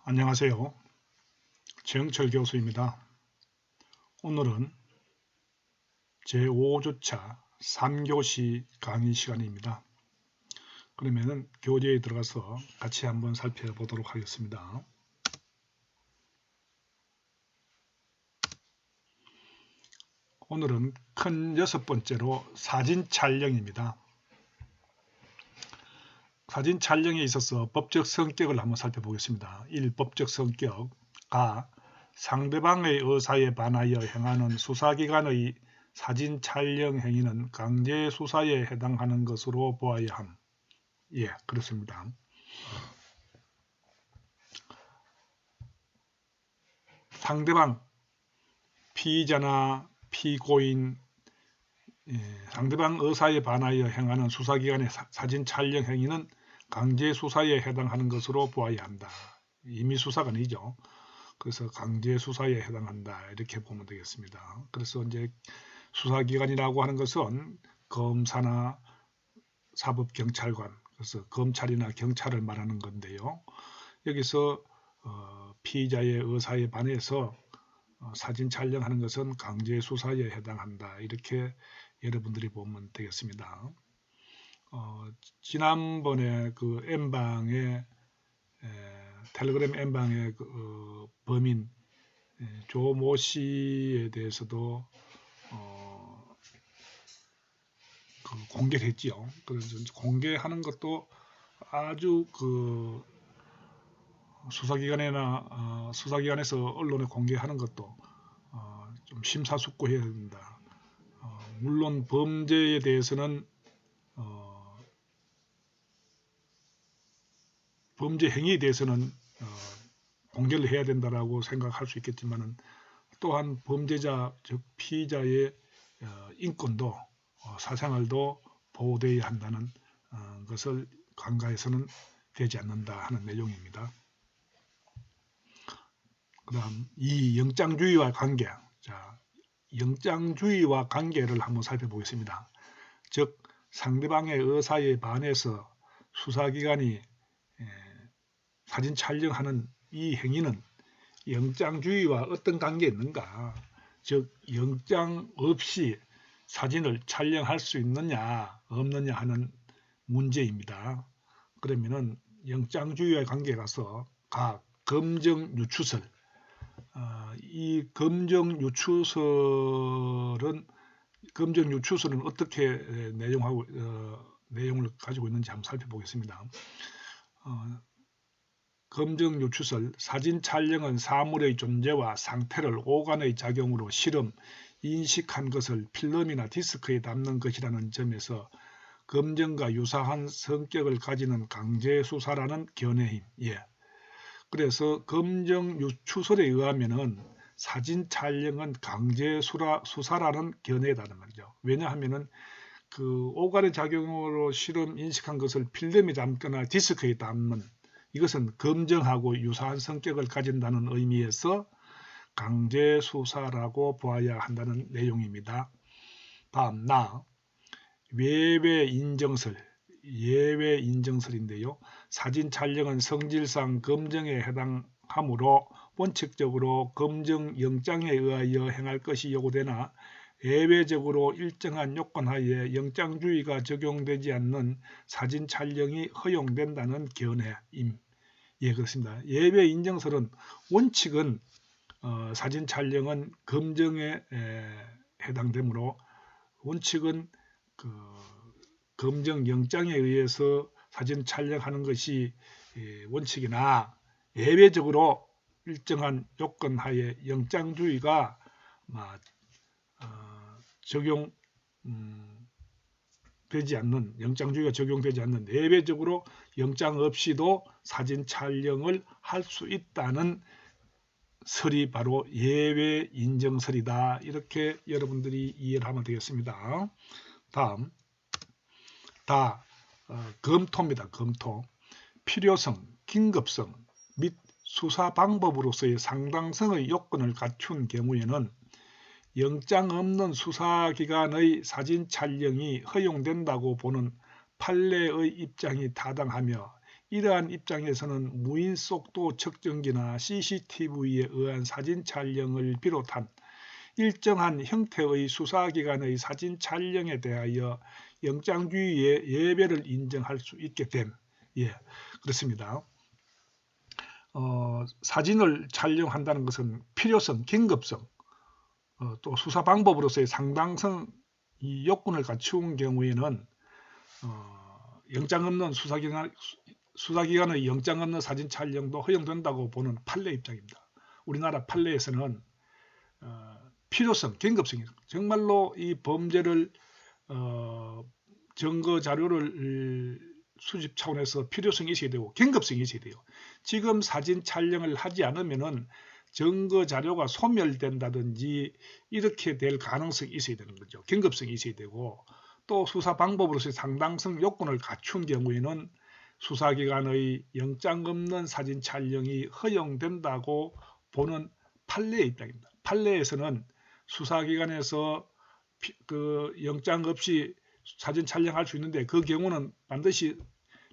안녕하세요. 정철 교수입니다. 오늘은 제5주차 3교시 강의 시간입니다. 그러면 교재에 들어가서 같이 한번 살펴보도록 하겠습니다. 오늘은 큰 6번째로 사진 촬영입니다. 사진 촬영에 있어서 법적 성격을 한번 살펴보겠습니다. 1. 법적 성격. 가. 상대방의 의사에 반하여 행하는 수사기관의 사진 촬영 행위는 강제 수사에 해당하는 것으로 보아야 함. 예, 그렇습니다. 상대방, 피의자나 피고인, 상대방 의사에 반하여 행하는 수사기관의 사진 촬영 행위는 강제 수사에 해당하는 것으로 보아야 한다. 임의수사가 아니죠. 그래서 강제 수사에 해당한다. 이렇게 보면 되겠습니다. 그래서 이제 수사기관이라고 하는 것은 검사나 사법경찰관, 그래서 검찰이나 경찰을 말하는 건데요. 여기서 피의자의 의사에 반해서 사진 촬영하는 것은 강제 수사에 해당한다. 이렇게 여러분들이 보면 되겠습니다. 지난번에 그 N방에 텔레그램 N방의 범인 조모 씨에 대해서도 공개를 했지요. 그래서 공개하는 것도 아주 수사기관에서 언론에 공개하는 것도 좀 심사숙고해야 된다. 물론 범죄에 대해서는 범죄 행위에 대해서는 공개를 해야 된다라고 생각할 수 있겠지만은 또한 범죄자 즉 피의자의 인권도 사생활도 보호되어야 한다는 것을 관가에서는 되지 않는다 하는 내용입니다. 그 다음 이 영장주의와 관계. 자, 영장주의와 관계를 한번 살펴보겠습니다. 즉 상대방의 의사에 반해서 수사기관이 사진 촬영하는 이 행위는 영장주의와 어떤 관계가 있는가, 즉 영장 없이 사진을 촬영할 수 있느냐 없느냐 하는 문제입니다. 그러면은 영장주의와의 관계에 가서 각 검정유추설, 이 검정유추설은 어떻게 내용을 가지고 있는지 한번 살펴보겠습니다. 검정유추설, 사진 촬영은 사물의 존재와 상태를 오간의 작용으로 실험, 인식한 것을 필름이나 디스크에 담는 것이라는 점에서 검정과 유사한 성격을 가지는 강제수사라는 견해임. 예. 그래서 검정유추설에 의하면은 사진 촬영은 강제수사라는 견해다는 말이죠. 왜냐하면은 그 오간의 작용으로 실험, 인식한 것을 필름에 담거나 디스크에 담는, 이것은 검정하고 유사한 성격을 가진다는 의미에서 강제수사라고 보아야 한다는 내용입니다. 다음 예외인정설인데요. 사진 촬영은 성질상 검정에 해당하므로 원칙적으로 검정영장에 의하여 행할 것이 요구되나 예외적으로 일정한 요건하에 영장주의가 적용되지 않는 사진 촬영이 허용된다는 견해임. 예, 그렇습니다. 예외 인정설은 원칙은 사진 촬영은 검정에 해당되므로 원칙은 검정 영장에 의해서 사진 촬영하는 것이 원칙이나 예외적으로 일정한 요건하에 영장주의가 영장주의가 적용되지 않는 예외적으로 영장 없이도 사진 촬영을 할 수 있다는 설이 바로 예외 인정설이다. 이렇게 여러분들이 이해를 하면 되겠습니다. 다음 검토입니다. 검토. 필요성, 긴급성 및 수사 방법으로서의 상당성의 요건을 갖춘 경우에는 영장 없는 수사기관의 사진 촬영이 허용된다고 보는 판례의 입장이 타당하며 이러한 입장에서는 무인 속도 측정기나 CCTV에 의한 사진 촬영을 비롯한 일정한 형태의 수사기관의 사진 촬영에 대하여 영장주의의 예배를 인정할 수 있게 됨. 예, 그렇습니다. 사진을 촬영한다는 것은 필요성, 긴급성, 또 수사 방법으로서의 상당성 이 요건을 갖춘 경우에는 영장 없는 수사기관의 영장 없는 사진 촬영도 허용된다고 보는 판례 입장입니다. 우리나라 판례에서는 필요성, 긴급성이 정말로 이 범죄를 증거 자료를 수집 차원에서 필요성이 있어야 되고 긴급성이 있어야 돼요. 지금 사진 촬영을 하지 않으면은 증거 자료가 소멸된다든지 이렇게 될 가능성이 있어야 되는 거죠. 긴급성이 있어야 되고 또 수사 방법으로서의 상당성 요건을 갖춘 경우에는 수사기관의 영장 없는 사진 촬영이 허용된다고 보는 판례의 입장입니다. 판례에서는 수사기관에서 그 영장 없이 사진 촬영할 수 있는데 그 경우는 반드시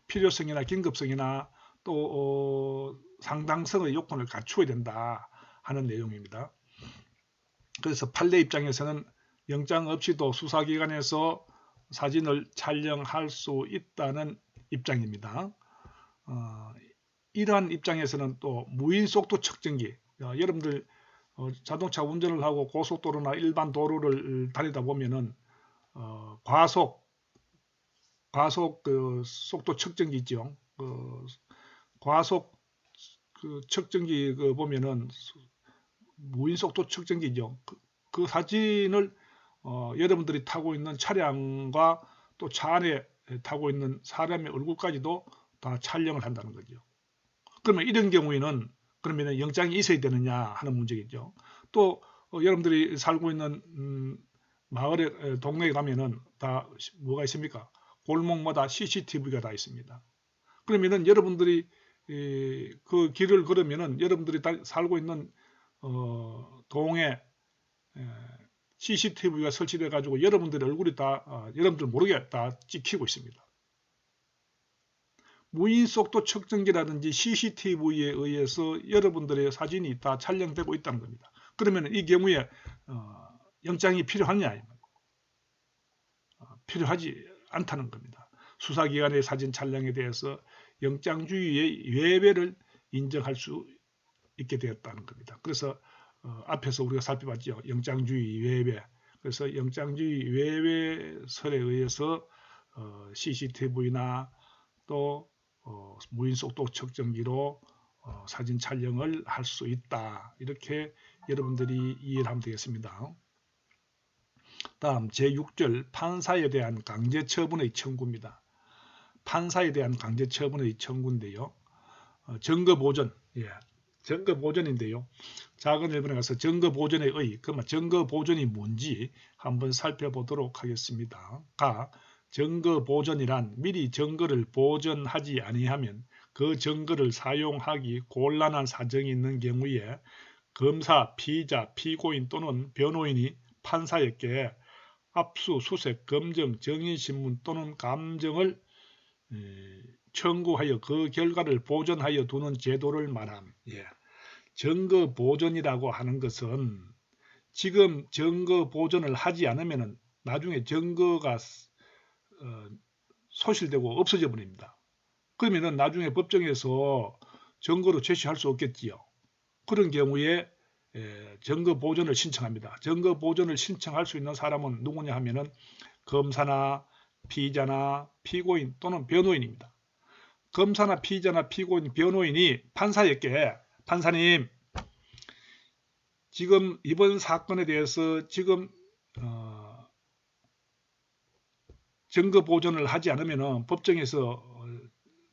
필요성이나 긴급성이나 또 상당성의 요건을 갖추어야 된다 하는 내용입니다. 그래서 판례 입장에서는 영장 없이도 수사기관에서 사진을 촬영할 수 있다는 입장입니다. 이러한 입장에서는 또 무인 속도 측정기, 여러분들 자동차 운전을 하고 고속도로나 일반 도로를 다니다 보면은 과속 그 속도 측정기 있죠. 과속 그 측정기 보면은 무인 속도 측정기죠. 그 사진을 여러분들이 타고 있는 차량과 또 차 안에 타고 있는 사람의 얼굴까지도 다 촬영을 한다는 거죠. 그러면 이런 경우에는 그러면 영장이 있어야 되느냐 하는 문제겠죠. 또 여러분들이 살고 있는 마을에 동네에 가면은 다 뭐가 있습니까? 골목마다 CCTV가 다 있습니다. 그러면은 여러분들이 그 길을 걸으면은 여러분들이 살고 있는 동에 CCTV가 설치돼 가지고 여러분들의 얼굴이 다 여러분들 모르게 다 찍히고 있습니다. 무인 속도 측정기라든지 CCTV에 의해서 여러분들의 사진이 다 촬영되고 있다는 겁니다. 그러면 이 경우에 영장이 필요하냐? 필요하지 않다는 겁니다. 수사기관의 사진 촬영에 대해서 영장주의의 예외를 인정할 수 있게 되었다는 겁니다. 그래서 앞에서 우리가 살펴봤죠. 영장주의 예외. 그래서 영장주의 예외설에 의해서 CCTV나 또 무인 속도 측정기로 사진 촬영을 할 수 있다. 이렇게 여러분들이 이해를 하면 되겠습니다. 다음 제6절 판사에 대한 강제처분의 청구입니다. 판사에 대한 강제처분의 청구인데요. 증거보전, 증거보전인데요. 작은 일본에 가서 증거보전의 의, 그러면 증거보전이 뭔지 한번 살펴보도록 하겠습니다. 증거보전이란 미리 증거를 보전하지 아니하면 그 증거를 사용하기 곤란한 사정이 있는 경우에 검사, 피의자, 피고인 또는 변호인이 판사에게 압수수색, 검정, 정인신문 또는 감정을 청구하여 그 결과를 보존하여 두는 제도를 말함. 증거 보존이라고 하는 것은 지금 증거 보존을 하지 않으면 나중에 증거가 소실되고 없어져 버립니다. 그러면 나중에 법정에서 증거로 제시할 수 없겠지요. 그런 경우에 증거 보존을 신청합니다. 증거 보존을 신청할 수 있는 사람은 누구냐 하면은 검사나 피의자나 피고인 또는 변호인입니다. 검사나 피의자나 피고인, 변호인이 판사에게 판사님 지금 이번 사건에 대해서 지금 증거 보존을 하지 않으면 법정에서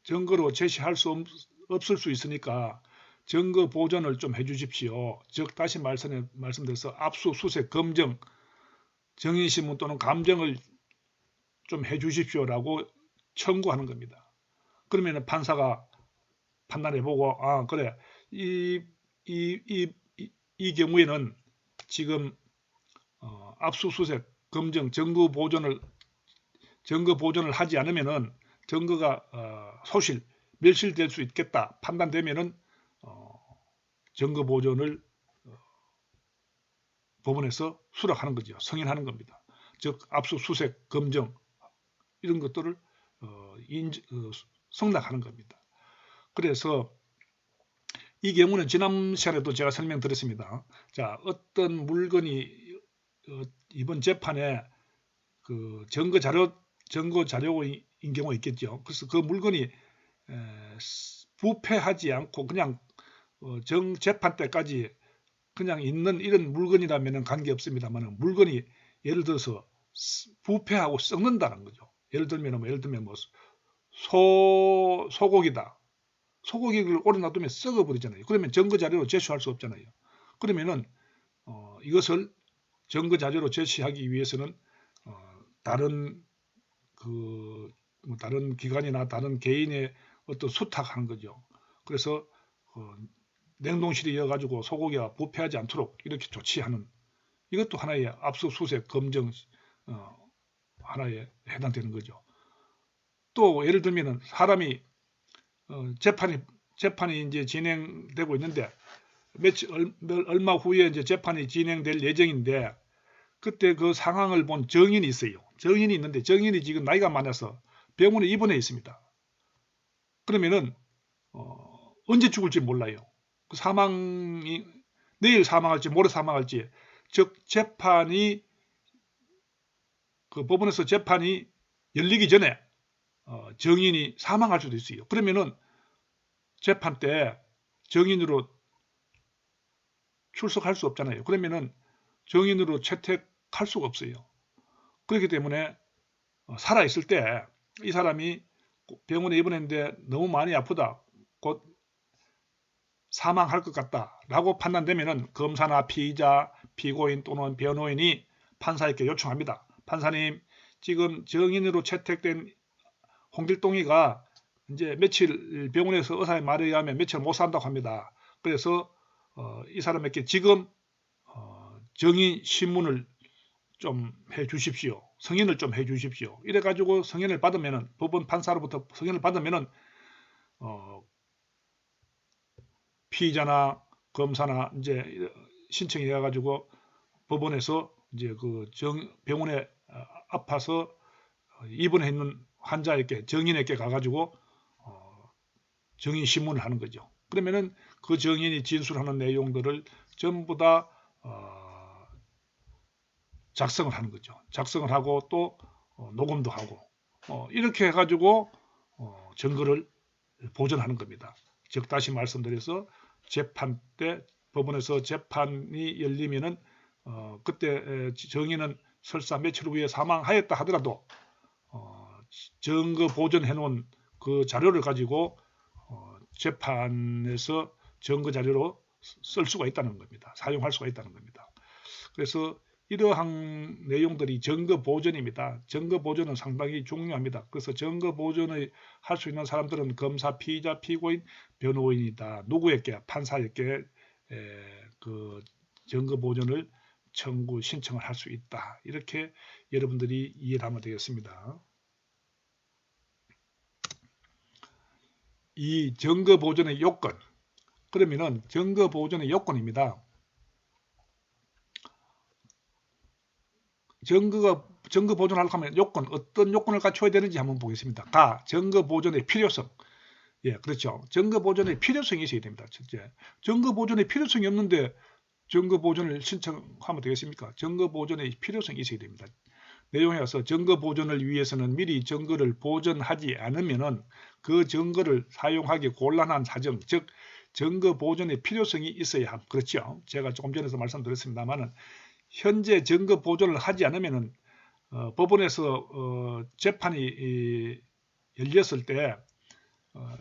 증거로 제시할 수 없을 수 있으니까 증거 보존을 좀 해주십시오. 즉 다시 말씀드려서 압수수색, 검정, 정인신문 또는 감정을 좀 해주십시오라고 청구하는 겁니다. 그러면 판사가 판단해보고 그래 이 경우에는 지금 압수수색, 검정, 증거 보존을 하지 않으면은 증거가 멸실될 수 있겠다 판단되면은 증거 보존을 법원에서 수락하는 거죠. 승인하는 겁니다. 즉 압수수색, 검정 이런 것들을 승낙하는 겁니다. 그래서 이 경우는 지난 시간에도 제가 설명드렸습니다. 자, 어떤 물건이 이번 재판에 그 증거 자료인 경우가 있겠죠. 그래서 그 물건이 부패하지 않고 그냥 재판 때까지 그냥 있는 이런 물건이라면 관계없습니다만 물건이 예를 들어서 부패하고 썩는다는 거죠. 예를 들면 뭐 소고기다. 소고기를 오래 놔두면 썩어버리잖아요. 그러면 증거 자료로 제시할 수 없잖아요. 그러면은 이것을 증거 자료로 제시하기 위해서는 다른 다른 기관이나 다른 개인의 어떤 수탁하는 거죠. 그래서 냉동실에 이어가지고 소고기가 부패하지 않도록 이렇게 조치하는 이것도 하나의 압수수색 검정 하나에 해당되는 거죠. 또 예를 들면은 사람이 재판이 이제 진행되고 있는데 얼마 후에 이제 재판이 진행될 예정인데 그때 그 상황을 본 증인이 있어요. 증인이 있는데 증인이 지금 나이가 많아서 병원에 입원해 있습니다. 그러면은 언제 죽을지 몰라요. 그 사망이 내일 사망할지 모레 사망할지 즉 재판이 그 법원에서 재판이 열리기 전에 증인이 사망할 수도 있어요. 그러면은 재판 때 증인으로 출석할 수 없잖아요. 그러면은 증인으로 채택할 수가 없어요. 그렇기 때문에 살아있을 때 이 사람이 병원에 입원했는데 너무 많이 아프다. 곧 사망할 것 같다. 라고 판단되면은 검사나 피의자, 피고인 또는 변호인이 판사에게 요청합니다. 판사님, 지금 증인으로 채택된 홍길동이가 이제 며칠 병원에서 의사의 말에 의하면 며칠 못 산다고 합니다. 그래서 이 사람에게 지금 증인 신문을 좀 해 주십시오. 승인을 좀 해 주십시오. 이래 가지고 승인을 받으면은 법원 판사로부터 승인을 받으면은 피의자나 검사나 이제 신청이 해 가지고 법원에서 이제 그 병원에 아파서 입원해 있는 환자에게 증인에게 가 가지고 증인 신문을 하는 거죠. 그러면은 그 증인이 진술하는 내용들을 전부 다 작성을 하는 거죠. 작성을 하고 또 녹음도 하고 이렇게 해가지고 증거를 보존하는 겁니다. 즉 다시 말씀드려서 재판 때 법원에서 재판이 열리면은 그때 증인은 설사 며칠 후에 사망하였다 하더라도 증거 보존해 놓은 그 자료를 가지고 재판에서 증거 자료로 쓸 수가 있다는 겁니다. 사용할 수가 있다는 겁니다. 그래서 이러한 내용들이 증거 보존입니다. 증거 보존은 상당히 중요합니다. 그래서 증거 보존을 할 수 있는 사람들은 검사, 피의자, 피고인, 변호인이다. 누구에게 판사에게 그 증거 보존을 신청을 할 수 있다. 이렇게 여러분들이 이해를 하면 되겠습니다. 이 증거 보존의 요건. 그러면은 증거 보존의 요건입니다. 증거 보존하려고 하면 요건, 어떤 요건을 갖춰야 되는지 한번 보겠습니다. 증거 보존의 필요성. 예, 그렇죠. 증거 보존의 필요성이 있어야 됩니다. 첫째. 증거 보존의 필요성이 없는데 증거 보존을 신청하면 되겠습니까? 증거 보존의 필요성이 있어야 됩니다. 내용에 와서 증거 보존을 위해서는 미리 증거를 보존하지 않으면은 그 증거를 사용하기 곤란한 사정, 즉 증거 보존의 필요성이 있어야 합니다. 그렇죠. 제가 조금 전에도 말씀드렸습니다만은 현재 증거 보존을 하지 않으면은 법원에서 재판이 열렸을 때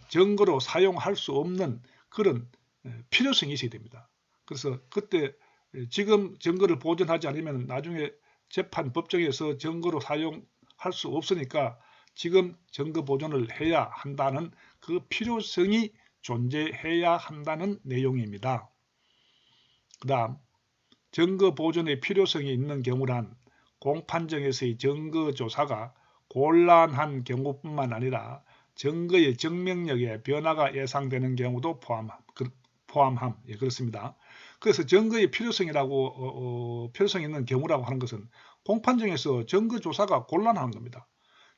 증거로 사용할 수 없는 그런 필요성이 있어야 됩니다. 그래서 그때 지금 증거를 보존하지 않으면 나중에 재판 법정에서 증거로 사용할 수 없으니까 지금 증거 보존을 해야 한다는 그 필요성이 존재해야 한다는 내용입니다. 그 다음 증거 보존의 필요성이 있는 경우란 공판정에서의 증거 조사가 곤란한 경우뿐만 아니라 증거의 증명력에 변화가 예상되는 경우도 포함함. 예, 그렇습니다. 그래서 증거의 필요성이라고 필요성 있는 경우라고 하는 것은 공판정에서 증거 조사가 곤란한 겁니다.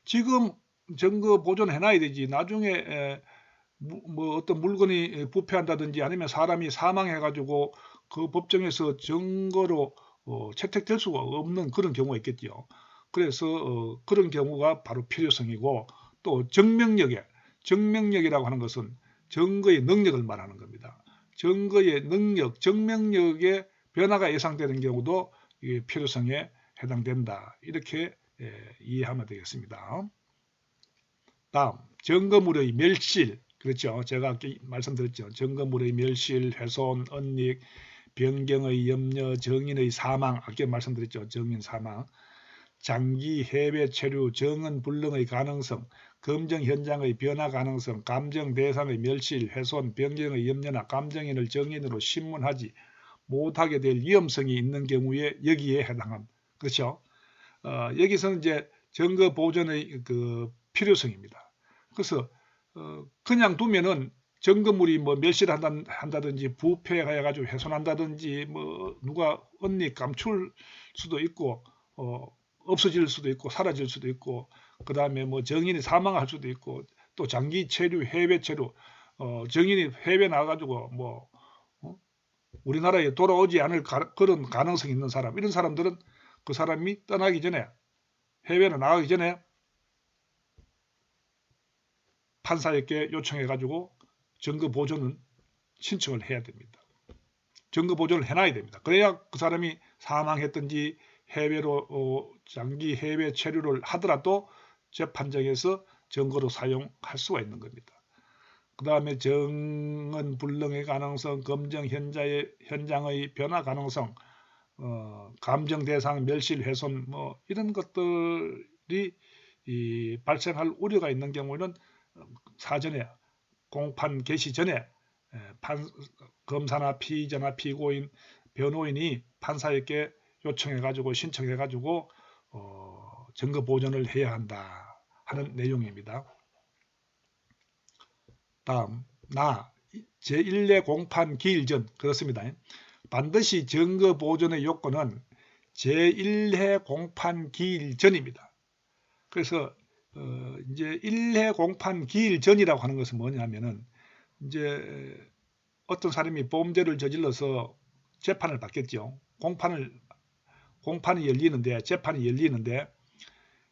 지금 증거 보존해놔야 되지. 나중에 뭐 어떤 물건이 부패한다든지 아니면 사람이 사망해가지고 그 법정에서 증거로 채택될 수가 없는 그런 경우가 있겠죠. 그래서 그런 경우가 바로 필요성이고, 또 증명력이라고 하는 것은 증거의 능력을 말하는 겁니다. 증거의 능력, 증명력의 변화가 예상되는 경우도 필요성에 해당된다. 이렇게 이해하면 되겠습니다. 다음, 증거물의 멸실. 그렇죠. 제가 아까 말씀드렸죠. 증거물의 멸실, 훼손, 은닉, 변경의 염려, 정인의 사망. 아까 말씀드렸죠. 정인 사망. 장기 해외 체류, 정은 불능의 가능성, 검정 현장의 변화 가능성, 감정 대상의 멸실, 훼손, 변경의 염려나 감정인을 정인으로 신문하지 못하게 될 위험성이 있는 경우에 여기에 해당함. 그렇죠. 여기서는 이제 증거 보존의 그 필요성입니다. 그래서 그냥 두면은 증거물이 뭐 멸실한다든지 부패해가지고 훼손한다든지 뭐 누가 은닉 감출 수도 있고 없어질 수도 있고 사라질 수도 있고, 그 다음에 뭐 정인이 사망할 수도 있고, 또 장기 체류, 해외 체류, 정인이 해외 나가가지고 뭐 우리나라에 돌아오지 않을 그런 가능성이 있는 사람, 이런 사람들은 그 사람이 떠나기 전에, 해외로 나가기 전에 판사에게 요청해가지고 증거 보존은 신청을 해야 됩니다. 증거 보존을 해놔야 됩니다. 그래야 그 사람이 사망했든지 해외로 장기 해외 체류를 하더라도 재판정에서 증거로 사용할 수가 있는 겁니다. 그 다음에 정은 불능의 가능성, 검정 현장의 변화 가능성, 감정 대상 멸실 훼손 뭐 이런 것들이 발생할 우려가 있는 경우는 사전에 공판 개시 전에 검사나 피의자나 피고인, 변호인이 판사에게 요청해가지고 신청해가지고 증거 보존을 해야 한다 하는 내용입니다. 다음, 제1회 공판 기일 전. 그렇습니다. 반드시 증거 보존의 요건은 제1회 공판 기일 전입니다. 그래서 이제 1회 공판 기일 전이라고 하는 것은 뭐냐면은, 이제 어떤 사람이 범죄를 저질러서 재판을 받겠죠. 공판이 열리는데, 재판이 열리는데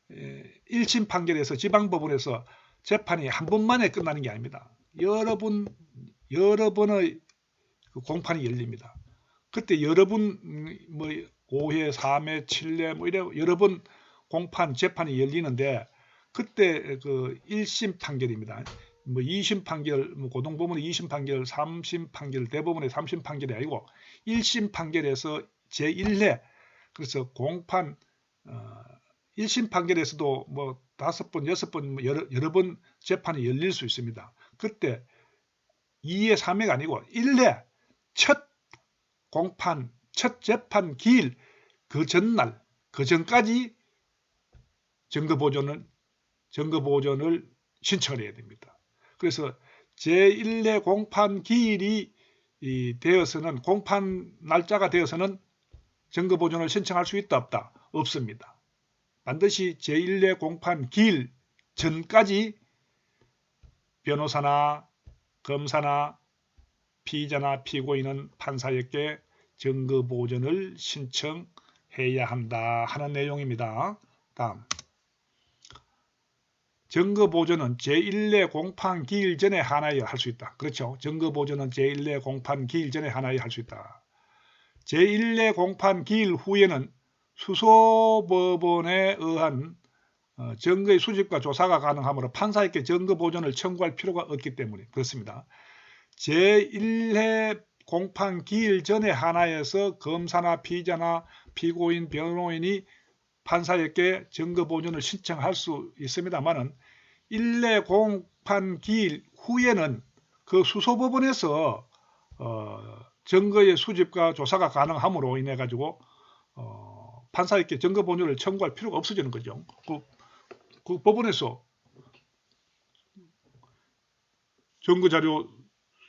1심 판결에서 지방법원에서 재판이 한 번 만에 끝나는 게 아닙니다. 여러 번의 공판이 열립니다. 그때 여러 번 뭐 5회, 3회, 7회 뭐 이래 여러 번 공판 재판이 열리는데, 그때 그 1심 판결입니다. 뭐 2심 판결, 뭐 고등법원의 2심 판결, 3심 판결, 대법원의 3심 판결이 아니고 1심 판결에서 제1회, 그래서 공판 1심 판결에서도 뭐 5번, 6번 여러 번 재판이 열릴 수 있습니다. 그때 2회, 3회가 아니고 1회 첫 공판, 첫 재판 기일 그 전날, 그 전까지 증거 보존을 신청을 해야 됩니다. 그래서 제1회 공판 기일이 되어서는, 공판 날짜가 되어서는 증거 보존을 신청할 수 있다 없다? 없습니다. 반드시 제1회 공판 기일 전까지 변호사나 검사나 피의자나 피고인은 판사에게 증거 보존을 신청해야 한다 하는 내용입니다. 다음, 증거 보존은 제1회 공판 기일 전에 하나여 할 수 있다. 그렇죠. 증거 보존은 제1회 공판 기일 전에 하나여 할 수 있다. 제1회 공판 기일 후에는 수소법원에 의한 증거의 수집과 조사가 가능하므로 판사에게 증거 보존을 청구할 필요가 없기 때문에 그렇습니다. 제1회 공판 기일 전에 하나에서 검사나 피의자나 피고인, 변호인이 판사에게 증거 보존을 신청할 수 있습니다만은 1회 공판 기일 후에는 그 수소법원에서 증거의 수집과 조사가 가능함으로 인해 가지고 판사에게 증거 보존을 청구할 필요가 없어지는 거죠. 그 법원에서 증거자료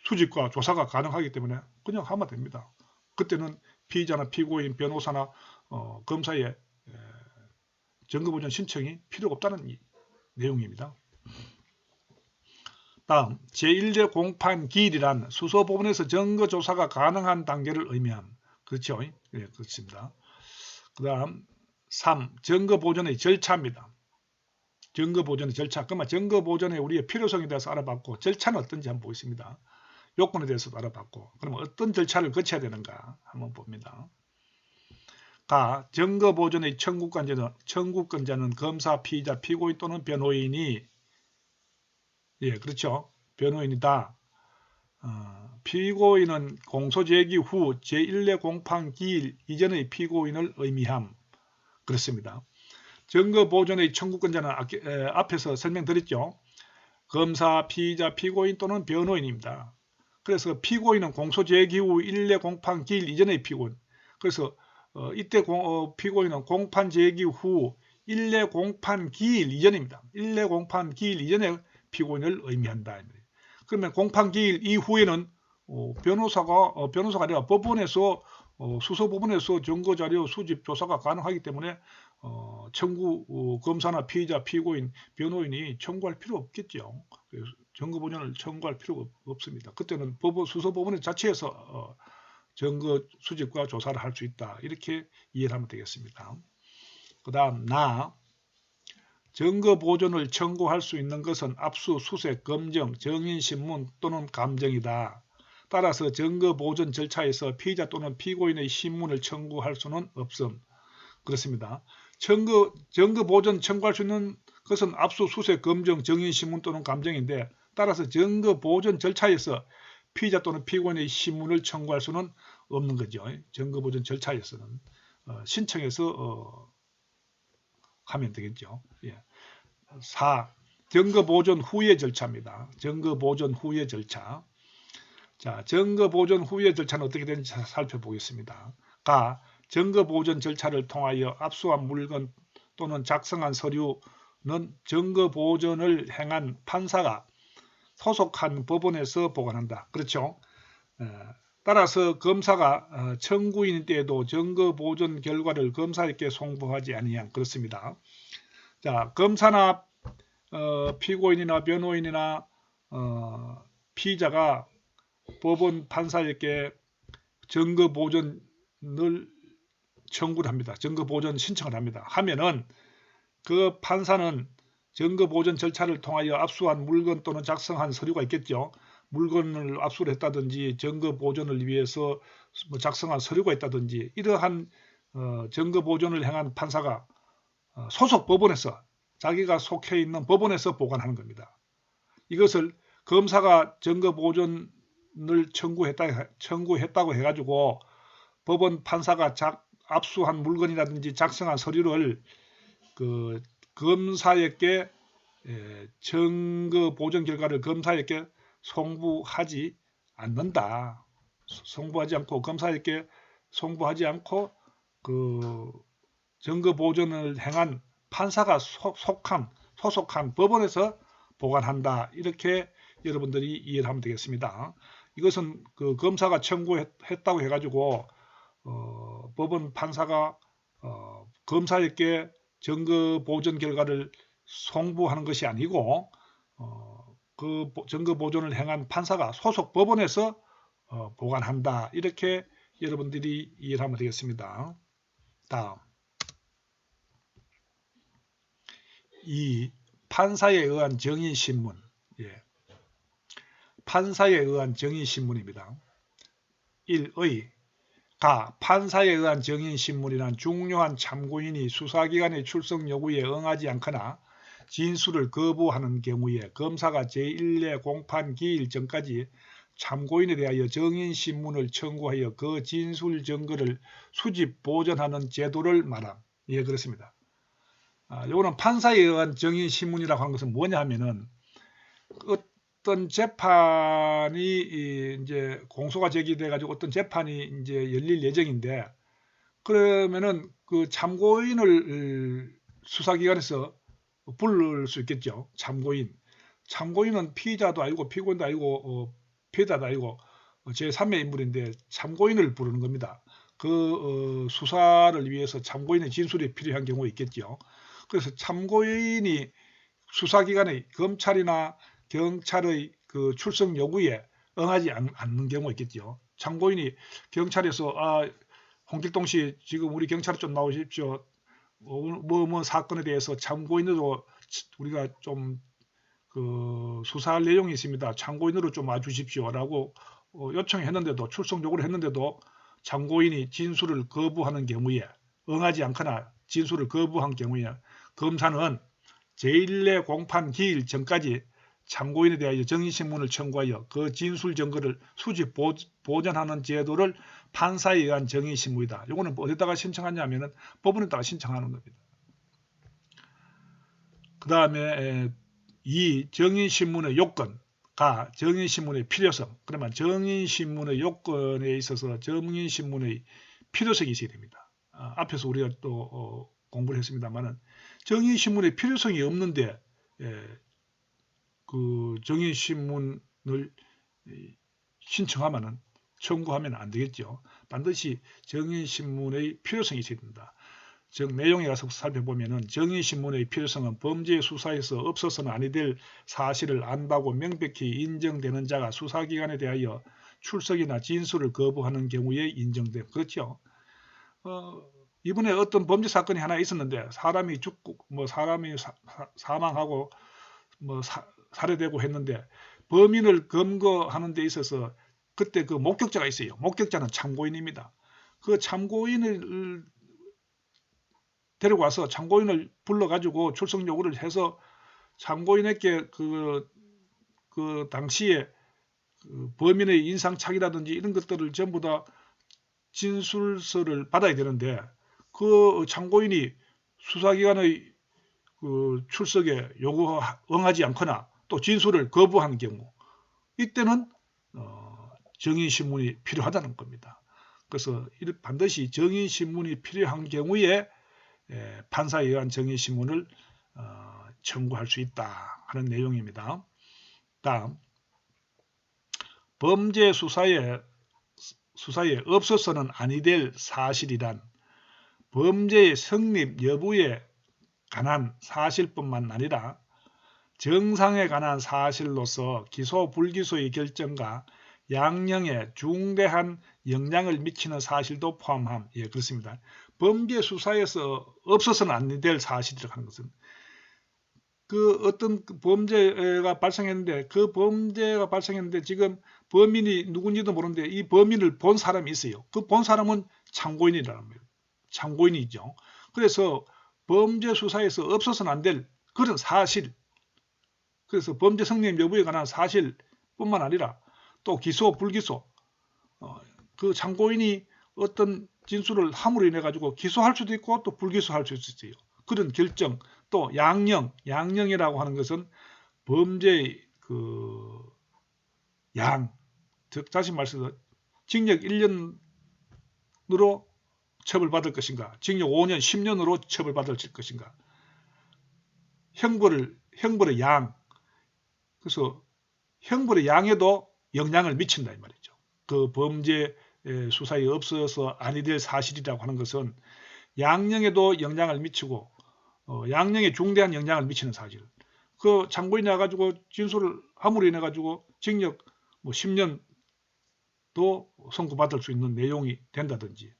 수집과 조사가 가능하기 때문에 그냥 하면 됩니다. 그때는 피의자나 피고인, 변호사나 검사의 증거보전 신청이 필요가 없다는 내용입니다. 다음 제1대 공판 기일이란 수소법원에서 증거조사가 가능한 단계를 의미함. 그렇죠? 네, 그렇습니다. 그 다음 3. 증거보전의 절차입니다. 증거보전의 절차. 그러면 증거보전의 우리의 필요성에 대해서 알아봤고 절차는 어떤지 한번 보겠습니다. 요건에 대해서도 알아봤고 그러면 어떤 절차를 거쳐야 되는가 한번 봅니다. 가. 증거보전의 청구권자는 검사, 피의자, 피고인 또는 변호인이 그렇죠. 변호인이다. 피고인은 공소제기 후 제1례 공판 기일 이전의 피고인을 의미함. 그렇습니다. 증거보전의 청구권자는 앞에서 설명드렸죠. 검사, 피의자, 피고인 또는 변호인입니다. 그래서 피고인은 공소제기 후 1례 공판 기일 이전의 피고인. 그래서 이때 피고인은 공판 제기 후 1례 공판 기일 이전입니다. 1례 공판 기일 이전의 피고인을 의미한다. 그러면 공판 기일 이후에는 변호사가 아니라 법원에서 수소법원에서 증거자료 수집 조사가 가능하기 때문에 검사나 피의자, 피고인, 변호인이 청구할 필요 없겠죠. 증거보전을 청구할 필요가 없습니다. 그때는 수소법원 자체에서 증거 수집과 조사를 할 수 있다. 이렇게 이해를 하면 되겠습니다. 그 다음 증거보전을 청구할 수 있는 것은 압수수색, 검정, 증인신문 또는 감정이다. 따라서 증거보전 절차에서 피의자 또는 피고인의 신문을 청구할 수는 없음. 그렇습니다. 증거보전 청구할 수 있는 것은 압수수색, 검정, 증인신문 또는 감정인데 따라서 증거보전 절차에서 피의자 또는 피고인의 신문을 청구할 수는 없는 거죠. 증거보전 절차에서는 신청해서 하면 되겠죠. 4. 증거보전 후의 절차입니다. 증거보전 후의 절차. 자, 증거보전 후의 절차는 어떻게 되는지 살펴보겠습니다. 가. 증거보전 절차를 통하여 압수한 물건 또는 작성한 서류는 증거보전을 행한 판사가 소속한 법원에서 보관한다. 그렇죠? 따라서 검사가 청구인 때에도 증거보전 결과를 검사에게 송부하지 아니함. 그렇습니다. 자, 검사나 피고인이나 변호인이나 피의자가 법원 판사에게 증거보전을 청구를 합니다. 증거보전 신청을 합니다. 하면은 그 판사는 증거보전 절차를 통하여 압수한 물건 또는 작성한 서류가 있겠죠. 물건을 압수를 했다든지 증거보전을 위해서 작성한 서류가 있다든지 이러한 증거보전을 행한 판사가 소속 법원에서 자기가 속해 있는 법원에서 보관하는 겁니다. 이것을 검사가 증거보전을 청구했다고 해가지고 법원 판사가 압수한 물건이라든지 작성한 서류를 그 검사에게 증거보전 결과를 검사에게 송부하지 않는다. 송부하지 않고 검사에게 송부하지 않고 그 증거보전을 행한 판사가 소속한 법원에서 보관한다. 이렇게 여러분들이 이해를 하면 되겠습니다. 이것은 그 검사가 청구했다고 해가지고 법원 판사가 검사에게 증거보전 결과를 송부하는 것이 아니고 그 증거보전을 행한 판사가 소속 법원에서 보관한다. 이렇게 여러분들이 이해를 하면 되겠습니다. 다음 2. 판사에 의한 증인신문. 판사에 의한 증인신문입니다. 1의 판사에 의한 증인신문이란 중요한 참고인이 수사기관의 출석 요구에 응하지 않거나 진술을 거부하는 경우에 검사가 제1례 공판 기일 전까지 참고인에 대하여 증인신문을 청구하여 그 진술 증거를 수집 보존하는 제도를 말함. 그렇습니다. 요거는 판사에 의한 증인신문이라고 하는 것은 뭐냐 하면은 어떤 재판이 이제 공소가 제기돼 가지고 어떤 재판이 이제 열릴 예정인데 그러면은 그 참고인을 수사기관에서 부를 수 있겠죠. 참고인. 참고인은 피의자도 아니고 피고인도 아니고 피해자도 아니고 제3의 인물인데 참고인을 부르는 겁니다. 수사를 위해서 참고인의 진술이 필요한 경우가 있겠죠. 그래서 참고인이 수사기관의 검찰이나 경찰의 그 출석 요구에 응하지 않는 경우가 있겠죠. 참고인이 경찰에서 홍길동 씨 지금 우리 경찰에 좀 나오십시오. 뭐 사건에 대해서 참고인으로 우리가 좀 수사할 내용이 있습니다. 참고인으로 좀 와주십시오라고 요청했는데도 출석 요구를 했는데도 참고인이 진술을 거부하는 경우에 응하지 않거나 진술을 거부한 경우에 검사는 제1례 공판 기일 전까지 참고인에 대하여 정의신문을 청구하여 그 진술 증거를 수집 보존하는 제도를 판사에 의한 정의신문이다. 이거는 어디다가 신청하냐면은 법원에다가 신청하는 겁니다. 그 다음에 이 정의신문의 요건가 정의신문의 필요성. 그러면 정의신문의 요건에 있어서 정의신문의 필요성이 있어야 됩니다. 앞에서 우리가 또 공부를 했습니다만은 정의신문의 필요성이 없는데 그 정의신문을 신청하면은 청구하면 안 되겠죠. 반드시 정의신문의 필요성이 있어야 된다. 즉 내용에 가서 살펴보면은 정의신문의 필요성은 범죄 수사에서 없어서는 아니 될 사실을 안다고 명백히 인정되는 자가 수사기관에 대하여 출석이나 진술을 거부하는 경우에 인정됨. 그렇죠. 이번에 어떤 범죄 사건이 하나 있었는데 사람이 죽고 사람이 사망하고 살해되고 했는데 범인을 검거하는 데 있어서 그때 그 목격자가 있어요. 목격자는 참고인입니다. 그 참고인을 데리고 와서 참고인을 불러가지고 출석 요구를 해서 참고인에게 그 당시에 범인의 인상착의라든지 이런 것들을 전부 다 진술서를 받아야 되는데 그 참고인이 수사기관의 출석에 응하지 않거나 또 진술을 거부하는 경우 이때는 정의신문이 필요하다는 겁니다. 그래서 반드시 정의신문이 필요한 경우에 판사에 의한 정의신문을 청구할 수 있다 하는 내용입니다. 다음 범죄 수사에 없어서는 아니 될 사실이란 범죄의 성립 여부에 관한 사실뿐만 아니라 정상에 관한 사실로서 기소 불기소의 결정과 양형에 중대한 영향을 미치는 사실도 포함함. 예, 그렇습니다. 범죄 수사에서 없어서는 안 될 사실이라고 하는 것은 어떤 범죄가 발생했는데 그 범죄가 발생했는데 지금 범인이 누군지도 모르는데 이 범인을 본 사람이 있어요. 그 본 사람은 참고인이라는 거예요. 참고인이죠. 그래서 범죄 수사에서 없어서는 안 될 그런 사실, 그래서 범죄 성립 여부에 관한 사실뿐만 아니라 또 기소, 불기소, 그 참고인이 어떤 진술을 함으로 인해 가지고 기소할 수도 있고 또 불기소할 수도 있어요. 그런 결정, 또 양형이라고 하는 것은 범죄의 즉 다시 말해서 징역 1년으로 처벌받을 것인가, 징역 5년, 10년으로 처벌받을 것인가, 형벌의 양, 그래서 형벌의 양에도 영향을 미친다 이 말이죠. 그 범죄 수사에 없어서 아니 될 사실이라고 하는 것은 양형에도 영향을 미치고 양형에 중대한 영향을 미치는 사실. 그 참고인이 나가지고 진술을 함으로 인해 가지고 징역 10년도 선고받을 수 있는 내용이 된다든지,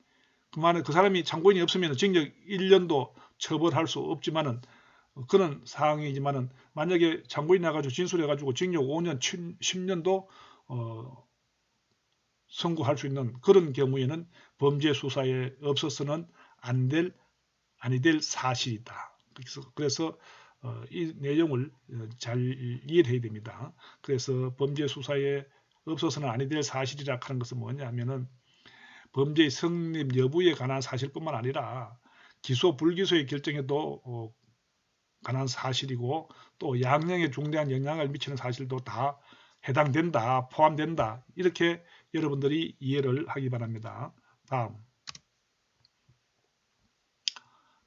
그만에 그 사람이 참고인이 없으면 징역 1년도 처벌할 수 없지만은 그런 상황이지만은 만약에 참고인 나가지고 진술해가지고 징역 5년, 10년도 선고할 수 있는 그런 경우에는 범죄 수사에 없어서는 아니 될 사실이다. 그래서 이 내용을 잘 이해를 해야 됩니다. 그래서 범죄 수사에 없어서는 아니 될 사실이라 하는 것은 뭐냐면은 범죄의 성립 여부에 관한 사실뿐만 아니라 기소 불기소의 결정에도 관한 사실이고 또 양형에 중대한 영향을 미치는 사실도 다 해당된다, 포함된다. 이렇게 여러분들이 이해를 하기 바랍니다. 다음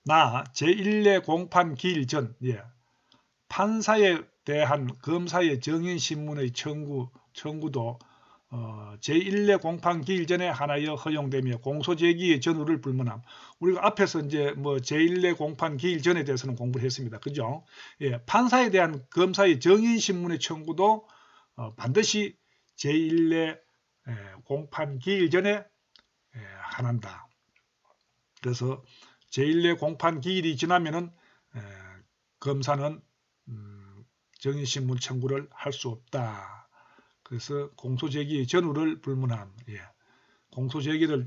제1례 공판 기일 전 판사의 대한 검사의 정인신문의 청구도 제1례 공판 기일 전에 하나여 허용되며 공소제기의 전후를 불문함. 우리가 앞에서 이제 뭐 제1례 공판 기일 전에 대해서는 공부를 했습니다. 그죠? 예, 판사에 대한 검사의 정인신문의 청구도 반드시 제1례 공판 기일 전에 한다. 그래서 제1례 공판 기일이 지나면은 검사는 정인신문 청구를 할 수 없다. 그래서 공소제기의 전후를 불문함. 예. 공소제기를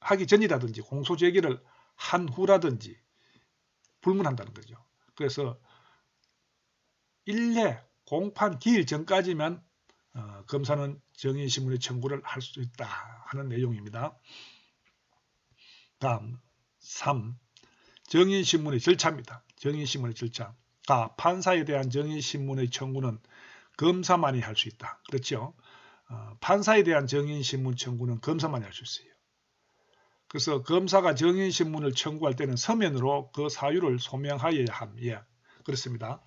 하기 전이라든지 공소제기를 한 후라든지 불문한다는 거죠. 그래서 1례 공판 기일 전까지만 검사는 정인신문의 청구를 할 수 있다 하는 내용입니다. 다음 3. 정인신문의 절차입니다. 정인신문의 절차. 판사에 대한 정인신문의 청구는 검사만이 할 수 있다. 그렇죠? 판사에 대한 정인신문 청구는 검사만이 할 수 있어요. 그래서 검사가 정인신문을 청구할 때는 서면으로 그 사유를 소명하여야 함. 예, 그렇습니다.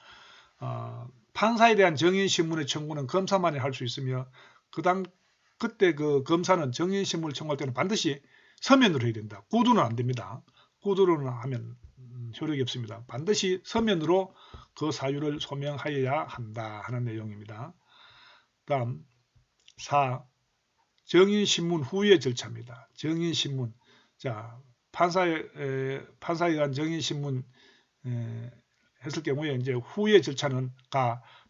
판사에 대한 정인신문의 청구는 검사만이 할 수 있으며 그때 그 검사는 정인신문을 청구할 때는 반드시 서면으로 해야 된다. 구두는 안 됩니다. 구두로는 하면 효력이 없습니다. 반드시 서면으로 그 사유를 소명하여야 한다 하는 내용입니다. 다음 4. 정인신문 후의 절차입니다. 정인신문. 자, 판사에 의한 정인신문 했을 경우에 이제 후의 절차는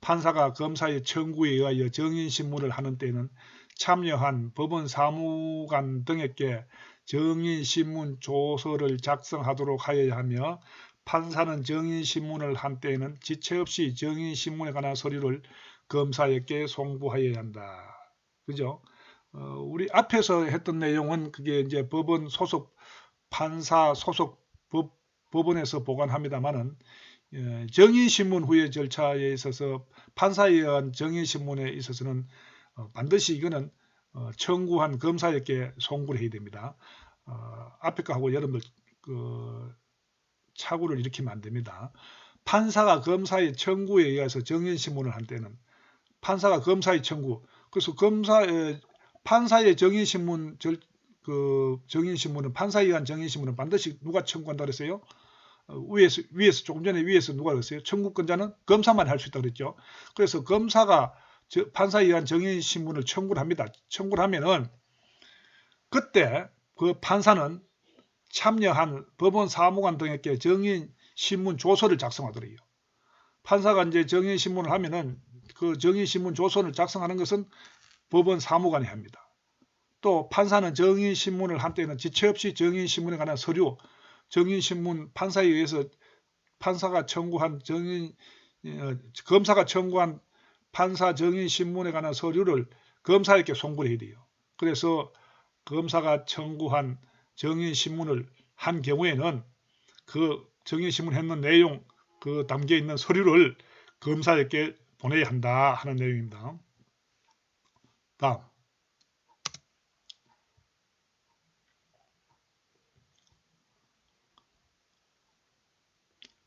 판사가 검사의 청구에 의하여 정인신문을 하는 때에는 참여한 법원 사무관 등에게 정인신문 조서를 작성하도록 하여야 하며 판사는 정인신문을 한 때에는 지체 없이 정인신문에 관한 서류를 검사에게 송부하여야 한다. 그죠? 우리 앞에서 했던 내용은 그게 이제 법원 소속 판사 소속 법원에서 보관합니다만은 정인신문 후의 절차에 있어서 판사에 의한 정인신문에 있어서는 반드시 이거는 청구한 검사에게 송부를 해야 됩니다. 앞에 거하고 여러분들 착오를 일으키면 안 됩니다. 판사가 검사의 청구에 의해서 정인신문을 한 때는 판사가 검사의 청구, 그래서 판사의 정인신문은 판사에 의한 정인신문은 반드시 누가 청구한다 그랬어요? 위에서 조금 전에 위에서 누가 그랬어요? 청구권자는 검사만 할 수 있다고 그랬죠. 그래서 검사가 판사에 의한 정인신문을 청구를 합니다. 청구를 하면은 그때 그 판사는 참여한 법원 사무관 등에게 정인신문 조서를 작성하더래요. 판사가 이제 정인신문을 하면은 그 정인신문 조서를 작성하는 것은 법원 사무관이 합니다. 또 판사는 정인신문을 한 때는 지체 없이 정인신문에 관한 서류, 정인신문 판사에 의해서 검사가 청구한 판사 정인신문에 관한 서류를 검사에게 송부를 해야 돼요. 그래서 검사가 청구한 정인신문을 한 경우에는 그 정인신문 했는 내용 그 담겨 있는 서류를 검사에게 보내야 한다 하는 내용입니다. 다음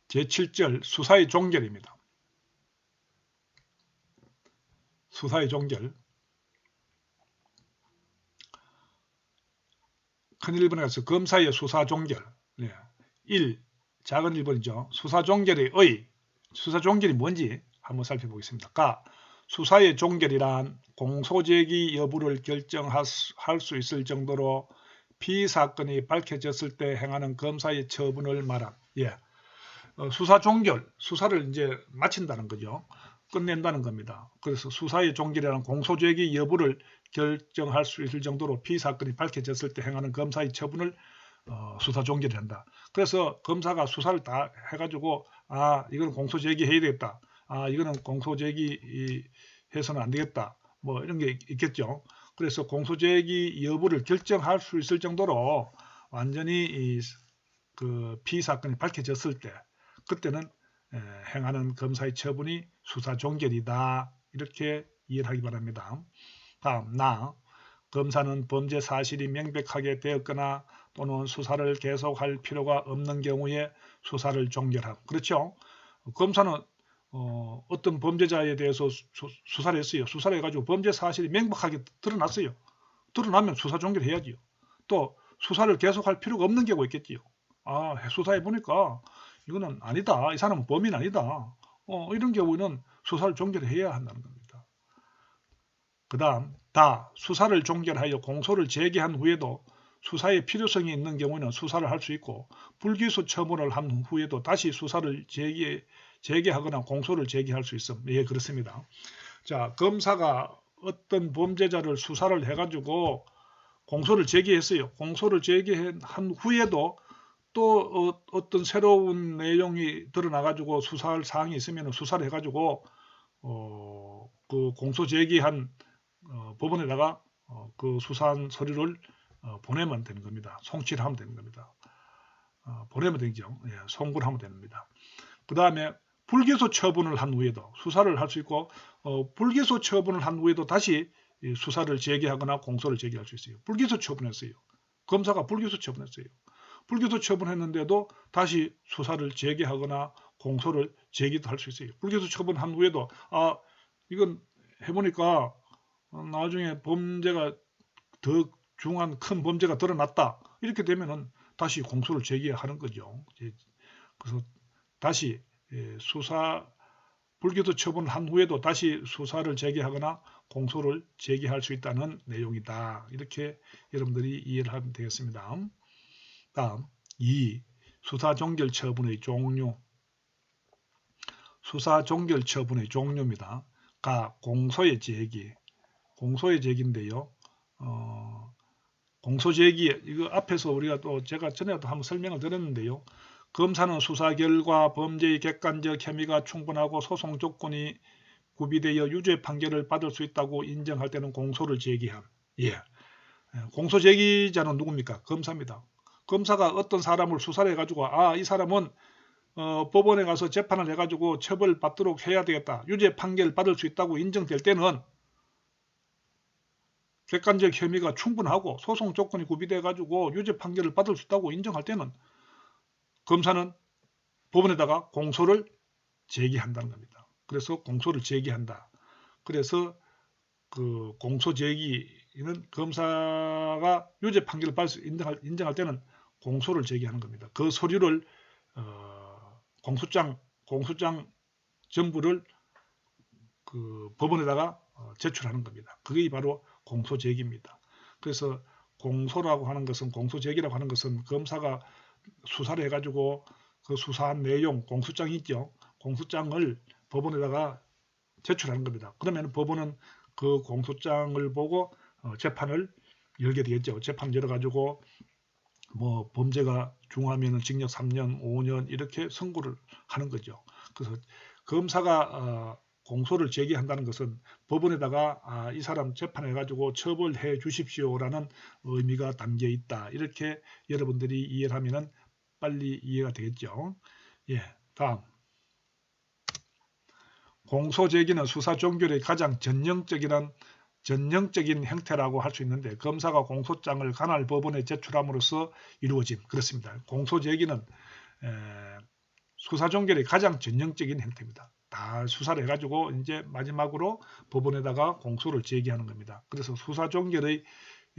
제7절 수사의 종결입니다. 수사의 종결. 큰 1번에 가서 검사의 수사 종결. 1. 작은 1번이죠. 수사 종결의 의. 수사 종결이 뭔지 한번 살펴보겠습니다. 수사의 종결이란 공소제기 여부를 결정할 수 있을 정도로 피사건이 밝혀졌을 때 행하는 검사의 처분을 말함. 수사 종결, 수사를 이제 마친다는 거죠. 끝낸다는 겁니다. 그래서 수사의 종결이라는 공소제기 여부를 결정할 수 있을 정도로 피사건이 밝혀졌을 때 행하는 검사의 처분을 수사 종결을 한다. 그래서 검사가 수사를 다 해가지고 이거는 공소제기 해야 되겠다. 이거는 공소제기 해서는 안 되겠다. 뭐 이런 게 있겠죠. 그래서 공소제기 여부를 결정할 수 있을 정도로 완전히 그 피사건이 밝혀졌을 때 그때는 행하는 검사의 처분이 수사 종결이다. 이렇게 이해를 하기 바랍니다. 다음 검사는 범죄 사실이 명백하게 되었거나 또는 수사를 계속할 필요가 없는 경우에 수사를 종결함. 그렇죠? 검사는 어떤 범죄자에 대해서 수사를 했어요. 수사를 해가지고 범죄 사실이 명백하게 드러났어요. 드러나면 수사 종결해야지요. 또 수사를 계속할 필요가 없는 경우가 있겠지요. 수사해 보니까 이거는 아니다. 이 사람은 범인 아니다. 이런 경우는 수사를 종결해야 한다는 겁니다. 그 다음 수사를 종결하여 공소를 제기한 후에도 수사의 필요성이 있는 경우에는 수사를 할 수 있고 불기소 처분을 한 후에도 다시 수사를 제기하거나 공소를 제기할 수 있음. 예, 그렇습니다. 자, 검사가 어떤 범죄자를 수사를 해가지고 공소를 제기했어요. 공소를 제기한 후에도 또 어떤 새로운 내용이 드러나가지고 수사할 사항이 있으면 수사를 해가지고 그 공소 제기한 법원에다가 그 수사한 서류를 보내면 되는 겁니다. 송치를 하면 되는 겁니다. 보내면 되죠. 예, 송구를 하면 됩니다. 그 다음에 불기소 처분을 한 후에도 수사를 할 수 있고 불기소 처분을 한 후에도 다시 수사를 제기하거나 공소를 제기할 수 있어요. 불기소 처분했어요. 검사가 불기소 처분했어요. 불기소 처분했는데도 다시 수사를 제기하거나 공소를 제기도 할 수 있어요. 불기소 처분한 후에도 이건 해보니까 나중에 범죄가 더 중한 큰 범죄가 드러났다. 이렇게 되면은 다시 공소를 제기하는 거죠. 그래서 다시 불기소 처분한 후에도 다시 수사를 제기하거나 공소를 제기할 수 있다는 내용이다. 이렇게 여러분들이 이해를 하면 되겠습니다. 다음 2. 수사 종결 처분의 종류. 수사 종결 처분의 종류입니다. 공소의 제기. 공소의 제기인데요. 공소 제기 이거 앞에서 우리가 또 제가 전에도 한번 설명을 드렸는데요. 검사는 수사 결과 범죄의 객관적 혐의가 충분하고 소송 조건이 구비되어 유죄 판결을 받을 수 있다고 인정할 때는 공소를 제기함. 예. 공소 제기자는 누굽니까? 검사입니다. 검사가 어떤 사람을 수사를 해가지고 이 사람은 법원에 가서 재판을 해가지고 처벌받도록 해야 되겠다. 유죄 판결을 받을 수 있다고 인정될 때는 객관적 혐의가 충분하고 소송 조건이 구비돼가지고 유죄 판결을 받을 수 있다고 인정할 때는 검사는 법원에다가 공소를 제기한다는 겁니다. 그래서 공소를 제기한다. 그래서 그 공소 제기는 검사가 유죄 판결을 받을 수 인정할 때는 공소를 제기하는 겁니다. 그 서류를 공소장 전부를 그 법원에다가 제출하는 겁니다. 그게 바로 공소 제기입니다. 그래서 공소라고 하는 것은 공소 제기라고 하는 것은 검사가 수사를 해가지고 그 수사한 내용 공소장이 있죠. 공소장을 법원에다가 제출하는 겁니다. 그러면 법원은 그 공소장을 보고 재판을 열게 되겠죠. 재판을 열어가지고 뭐 범죄가 중하면 징역 3년, 5년 이렇게 선고를 하는 거죠. 그래서 검사가 공소를 제기한다는 것은 법원에다가 이 사람 재판해가지고 처벌해 주십시오라는 의미가 담겨 있다. 이렇게 여러분들이 이해를 하면 빨리 이해가 되겠죠. 예, 다음. 공소 제기는 수사 종결의 가장 전형적인 형태라고 할 수 있는데 검사가 공소장을 관할 법원에 제출함으로써 이루어짐. 그렇습니다. 공소 제기는 수사 종결의 가장 전형적인 형태입니다. 다 수사를 해가지고 이제 마지막으로 법원에다가 공소를 제기하는 겁니다. 그래서 수사 종결의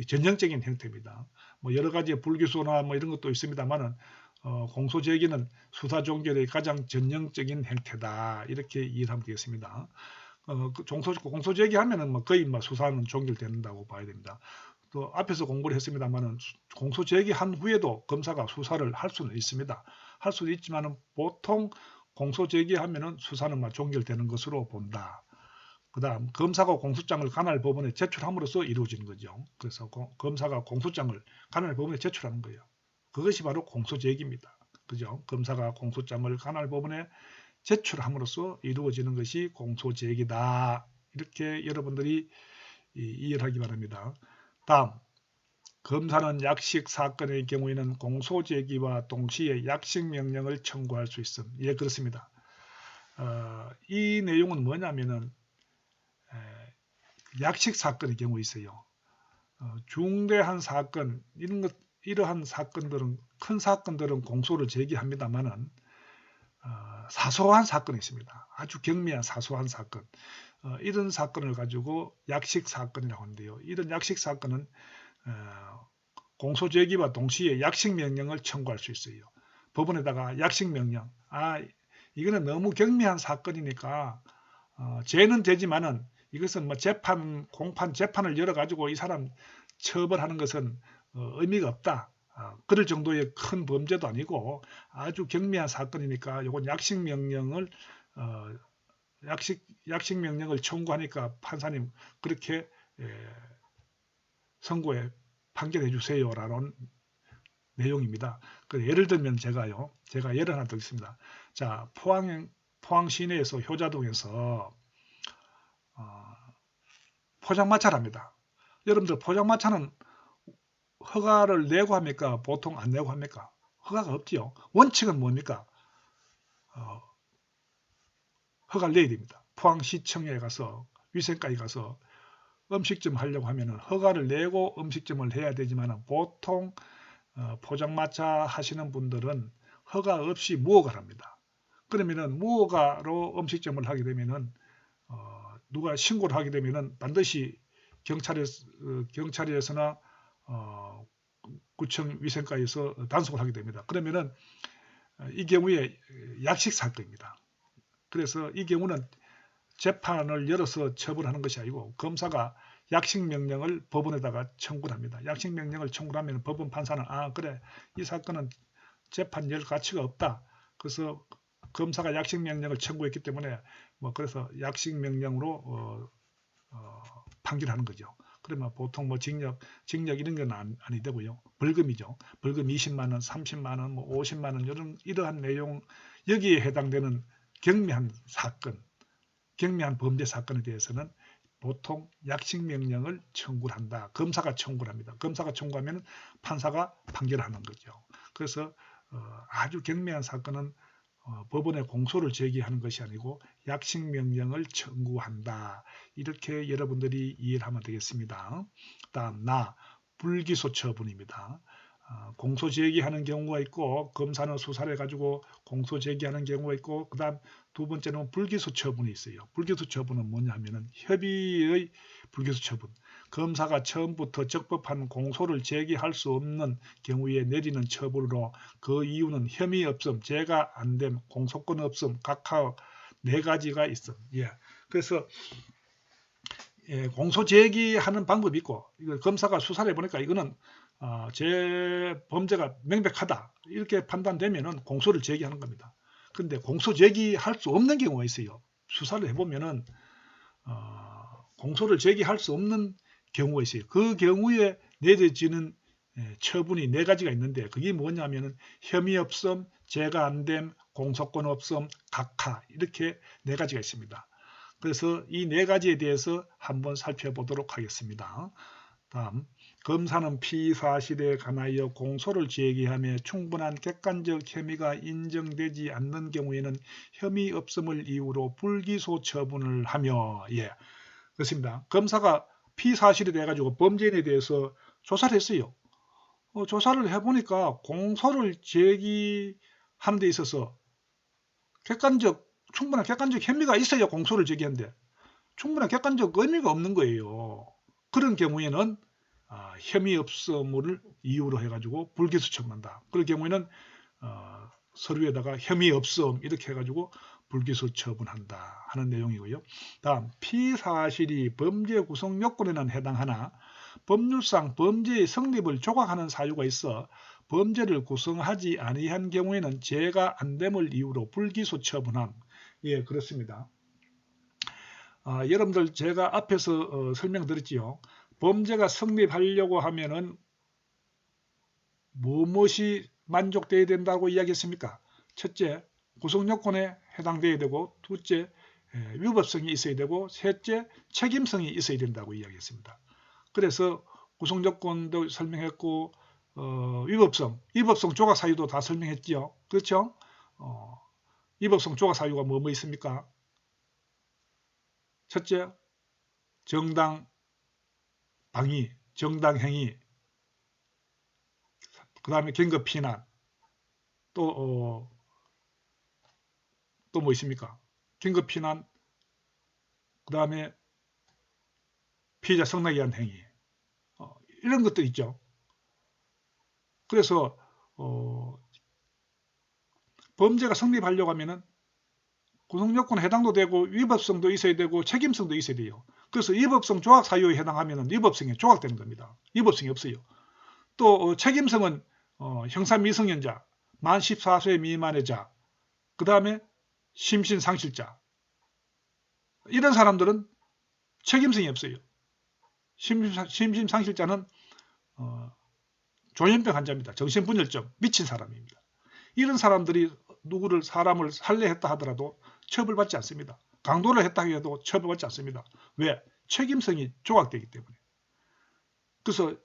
전형적인 형태입니다. 뭐 여러 가지 불기소나 뭐 이런 것도 있습니다만은 공소 제기는 수사 종결의 가장 전형적인 형태다. 이렇게 이해하면 되겠습니다. 공소 제기하면은 뭐 거의 뭐 수사는 종결된다고 봐야 됩니다. 또 앞에서 공부를 했습니다만은 공소 제기한 후에도 검사가 수사를 할 수는 있습니다. 할 수는 있지만은 보통 공소 제기하면은 수사는 막 종결되는 것으로 본다. 그 다음 검사가 공소장을 관할 법원에 제출함으로써 이루어지는 거죠. 그래서 검사가 공소장을 관할 법원에 제출하는 거예요. 그것이 바로 공소 제기입니다. 그죠? 검사가 공소장을 관할 법원에 제출함으로써 이루어지는 것이 공소 제기다. 이렇게 여러분들이 이해를 하기 바랍니다. 다음 검사는 약식 사건의 경우에는 공소 제기와 동시에 약식 명령을 청구할 수 있음. 예, 그렇습니다. 이 내용은 뭐냐면은 약식 사건의 경우 있어요. 중대한 사건 이러한 사건들은 큰 사건들은 공소를 제기합니다만은 사소한 사건이 있습니다. 아주 경미한 사소한 사건. 이런 사건을 가지고 약식 사건이라고 하는데요. 이런 약식 사건은 공소제기와 동시에 약식 명령을 청구할 수 있어요. 법원에다가 약식 명령. 이거는 너무 경미한 사건이니까 죄는 되지만은 이것은 뭐 공판 재판을 열어가지고 이 사람 처벌하는 것은 의미가 없다. 그럴 정도의 큰 범죄도 아니고 아주 경미한 사건이니까 이건 약식 명령을 청구하니까 판사님 그렇게 선고에 판결해 주세요라는 내용입니다. 예를 들면 제가 예를 하나 드리겠습니다. 자, 포항 시내에서 효자동에서 포장마차를 합니다. 여러분들 포장마차는 허가를 내고 합니까? 보통 안 내고 합니까? 허가가 없지요. 원칙은 뭡니까? 허가를 내야 됩니다. 포항시청에 가서 위생과에 가서 음식점 하려고 하면 허가를 내고 음식점을 해야 되지만 보통 포장마차 하시는 분들은 허가 없이 무허가를 합니다. 그러면은 무허가로 음식점을 하게 되면은 누가 신고를 하게 되면은 반드시 경찰에서나 구청 위생과에서 단속을 하게 됩니다. 그러면은 이 경우에 약식 사건입니다. 그래서 이 경우는 재판을 열어서 처벌하는 것이 아니고 검사가 약식 명령을 법원에다가 청구를 합니다. 약식 명령을 청구하면 법원 판사는 그래 이 사건은 재판 열 가치가 없다. 그래서 검사가 약식 명령을 청구했기 때문에 그래서 약식 명령으로 판결하는 거죠. 그러면 보통 징역 이런 건 아니 되고요. 벌금이죠. 벌금 20만 원, 30만 원, 50만 원 이러한 내용 여기에 해당되는 경미한 범죄 사건에 대해서는 보통 약식 명령을 청구를 한다. 검사가 청구를 합니다. 검사가 청구하면 판사가 판결하는 거죠. 그래서 아주 경미한 사건은 법원에 공소를 제기하는 것이 아니고 약식 명령을 청구한다. 이렇게 여러분들이 이해를 하면 되겠습니다. 다음 불기소 처분입니다. 공소 제기하는 경우가 있고 검사는 수사를 해가지고 공소 제기하는 경우가 있고 그 다음 두 번째는 불기소 처분이 있어요. 불기소 처분은 뭐냐 하면은 협의의 불기소 처분. 검사가 처음부터 적법한 공소를 제기할 수 없는 경우에 내리는 처분으로 그 이유는 혐의 없음, 죄가 안 됨, 공소권 없음, 각하 네 가지가 있어. 그래서 공소 제기하는 방법이 있고 이거 검사가 수사를 해보니까 이거는 제 범죄가 명백하다 이렇게 판단되면은 공소를 제기하는 겁니다. 그런데 공소 제기할 수 없는 경우가 있어요. 수사를 해보면은 공소를 제기할 수 없는 경우가 있어요. 그 경우에 내려지는 처분이 네 가지가 있는데 그게 뭐냐면은 혐의 없음, 죄가 안 됨, 공소권 없음, 각하 이렇게 네 가지가 있습니다. 그래서 이 네 가지에 대해서 한번 살펴보도록 하겠습니다. 다음, 검사는 피의사실에 관하여 공소를 제기하며 충분한 객관적 혐의가 인정되지 않는 경우에는 혐의 없음을 이유로 불기소 처분을 하며 그렇습니다. 검사가 피의사실에 대해 가지고 범죄인에 대해서 조사를 했어요. 조사를 해보니까 공소를 제기하는 데 있어서 충분한 객관적 혐의가 있어야 공소를 제기하는데 충분한 객관적 의미가 없는 거예요. 그런 경우에는 혐의 없음을 이유로 해가지고 불기소 처분한다. 그럴 경우에는 서류에다가 혐의 없음 이렇게 해가지고 불기소 처분한다 하는 내용이고요. 다음 피사실이 범죄 구성 요건에는 해당하나 법률상 범죄의 성립을 조각하는 사유가 있어 범죄를 구성하지 아니한 경우에는 죄가 안 됨을 이유로 불기소 처분함. 그렇습니다. 여러분들 제가 앞에서 설명드렸지요. 범죄가 성립하려고 하면은 무엇이 만족돼야 된다고 이야기했습니까? 첫째, 구성요건에 해당돼야 되고 둘째, 위법성이 있어야 되고 셋째, 책임성이 있어야 된다고 이야기했습니다. 그래서 구성요건도 설명했고 위법성 조각사유도 다 설명했지요. 그렇죠? 위법성 조각사유가 뭐 있습니까? 첫째, 정당 방위, 정당 행위, 그 다음에 경급 피난, 또 또 뭐 있습니까? 긴급피난, 그 다음에 피해자 성락에 의한 행위, 이런 것들 있죠. 그래서 범죄가 성립하려고 하면은 구성요건에 해당도 되고 위법성도 있어야 되고 책임성도 있어야 돼요. 그래서 위법성 조각 사유에 해당하면은 위법성이 조각되는 겁니다. 위법성이 없어요. 또 책임성은 형사 미성년자, 만 14세 미만의 자, 그 다음에 심신상실자, 이런 사람들은 책임성이 없어요. 심신상실자는 조현병 환자입니다. 정신분열증, 미친 사람입니다. 이런 사람들이 사람을 살해했다 하더라도 처벌받지 않습니다. 강도를 했다 해도 처벌받지 않습니다. 왜? 책임성이 조각되기 때문에. 그래서